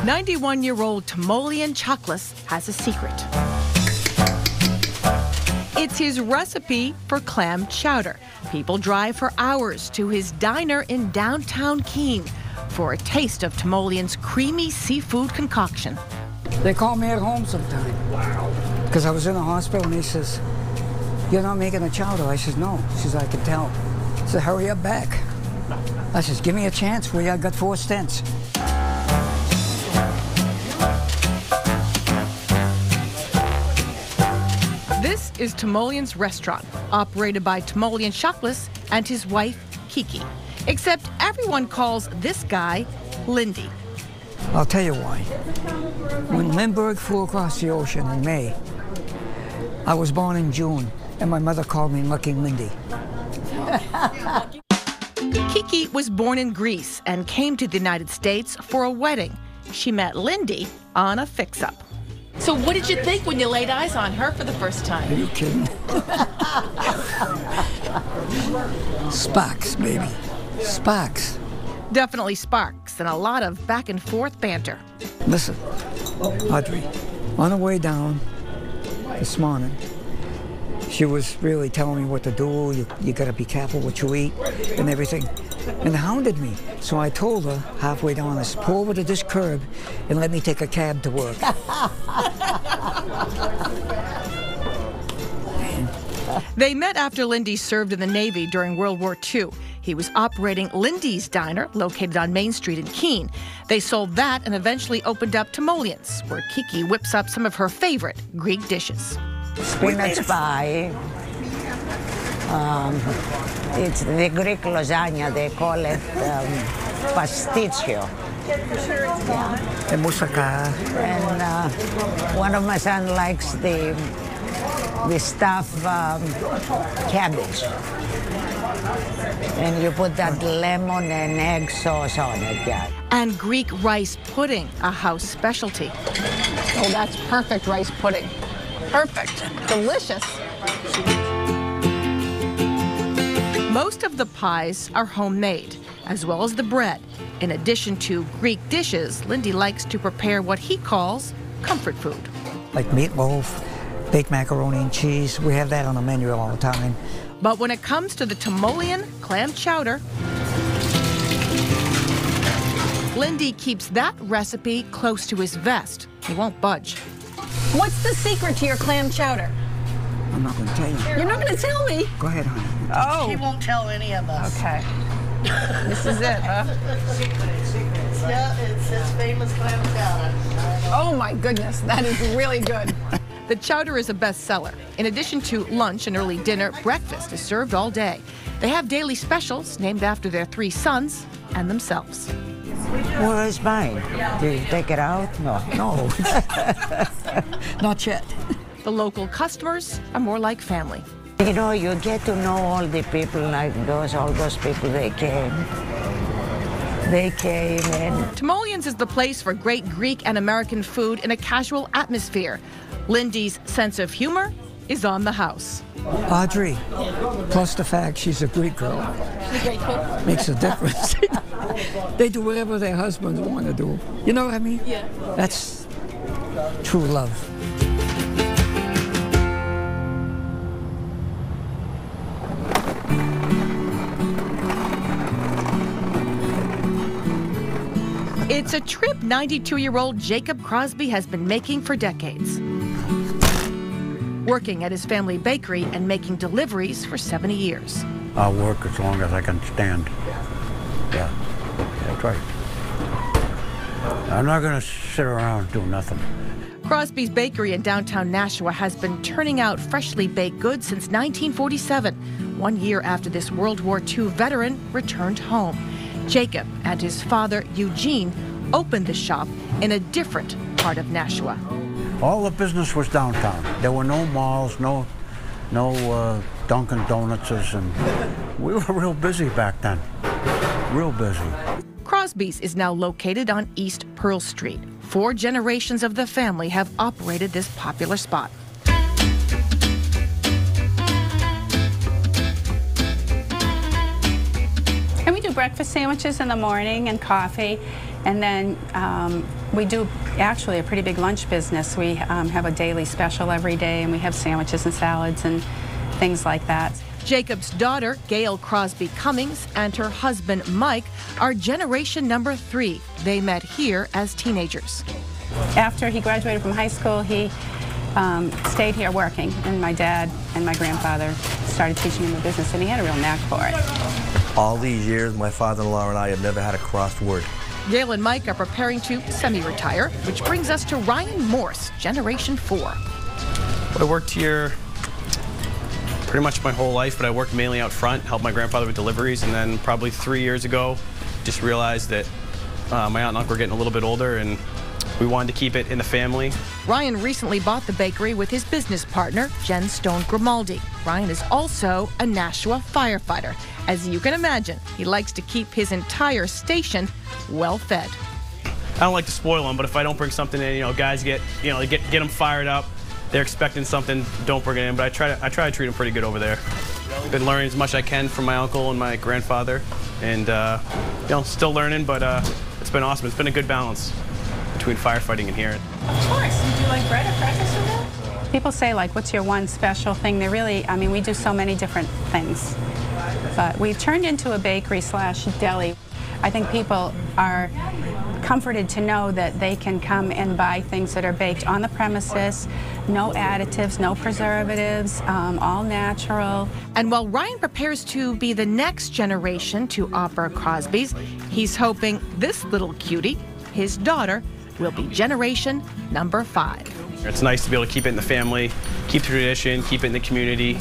91-year-old Timoleon Chaklis has a secret. It's his recipe for clam chowder. People drive for hours to his diner in downtown Keene for a taste of Timoleon's creamy seafood concoction. They call me at home sometime. Wow. Because I was in the hospital and he says, "You're not making a chowder." I says, "No." She says, "I can tell." I said, "Hurry up back." I says, "Give me a chance. I got 4 stents. This is Timoleon's restaurant, operated by Timoleon Chaklis and his wife, Kiki. Except everyone calls this guy Lindy. I'll tell you why. When Lindbergh flew across the ocean in May, I was born in June, and my mother called me Lucky Lindy. Kiki was born in Greece and came to the United States for a wedding. She met Lindy on a fix-up. So what did you think when you laid eyes on her for the first time? Are you kidding? Sparks, baby. Sparks. Definitely sparks and a lot of back and forth banter. Listen, Audrey, on the way down this morning, she was really telling me what to do. You got to be careful what you eat and everything. And hounded me. So I told her halfway down this, pull over to this curb and let me take a cab to work. They met after Lindy served in the Navy during World War II. He was operating Lindy's Diner, located on Main Street in Keene. They sold that and eventually opened up Timoleon's, where Kiki whips up some of her favorite Greek dishes. Spinach pie. It's the Greek lasagna. They call it pasticcio. Yeah. And moussaka. And one of my sons likes the stuffed cabbage. And you put that lemon and egg sauce on it, yeah. And Greek rice pudding, a house specialty. Oh, that's perfect rice pudding. Perfect. Delicious. Most of the pies are homemade, as well as the bread. In addition to Greek dishes, Lindy likes to prepare what he calls comfort food. Like meatloaf, baked macaroni and cheese. We have that on the menu all the time. But when it comes to the Timoleon clam chowder, Lindy keeps that recipe close to his vest. He won't budge. What's the secret to your clam chowder? I'm not going to tell you. You're not going to tell me? Go ahead, honey. Oh. She won't tell any of us. Okay. This is it, huh? Yeah, it's his famous clam chowder. Oh my goodness, that is really good. The chowder is a bestseller. In addition to lunch and early dinner, breakfast is served all day. They have daily specials named after their 3 sons and themselves. Where's mine? Did you take it out? No. No. Not yet. The local customers are more like family. You know, you get to know all the people, like all those people, they came. They came and... Timoleon's is the place for great Greek and American food in a casual atmosphere. Lindy's sense of humor is on the house. Audrey, plus the fact she's a Greek girl, makes a difference. They do whatever their husbands want to do. You know what I mean? Yeah. That's true love. It's a trip 92-year-old Jacob Crosby has been making for decades. Working at his family bakery and making deliveries for 70 years. I'll work as long as I can stand. Yeah, that's right. I'm not going to sit around and do nothing. Crosby's Bakery in downtown Nashua has been turning out freshly baked goods since 1947, 1 year after this World War II veteran returned home. Jacob and his father, Eugene, opened the shop in a different part of Nashua. All the business was downtown. There were no malls, no Dunkin' Donutses, and we were real busy back then. Real busy. Crosby's is now located on East Pearl Street. 4 generations of the family have operated this popular spot. breakfast sandwiches in the morning and coffee, and then we do actually a pretty big lunch business. We have a daily special every day, and we have sandwiches and salads and things like that. Jacob's daughter, Gail Crosby Cummings, and her husband, Mike, are generation number 3. They met here as teenagers. After he graduated from high school, he stayed here working, and my dad and my grandfather started teaching him the business, and he had a real knack for it. All these years, my father-in-law and I have never had a crossed word. Gail and Mike are preparing to semi-retire, which brings us to Ryan Morse, generation 4. I worked here pretty much my whole life, but I worked mainly out front, helped my grandfather with deliveries, and then probably 3 years ago, just realized that my aunt and uncle were getting a little bit older, and we wanted to keep it in the family. Ryan recently bought the bakery with his business partner, Jen Stone Grimaldi. Ryan is also a Nashua firefighter. As you can imagine, he likes to keep his entire station well fed. I don't like to spoil them, but if I don't bring something in, guys get them fired up. They're expecting something, don't bring it in, but I try to treat them pretty good over there. Been learning as much as I can from my uncle and my grandfather, and still learning, but it's been awesome. It's been a good balance between firefighting and here. Of course. Do you like bread or breakfast with that? People say, like, what's your one special thing? They really, I mean, we do so many different things, but we've turned into a bakery / deli. I think people are comforted to know that they can come and buy things that are baked on the premises, no additives, no preservatives, all natural. And while Ryan prepares to be the next generation to Opera Crosby's, he's hoping this little cutie, his daughter, will be generation number 5. It's nice to be able to keep it in the family, keep the tradition, keep it in the community.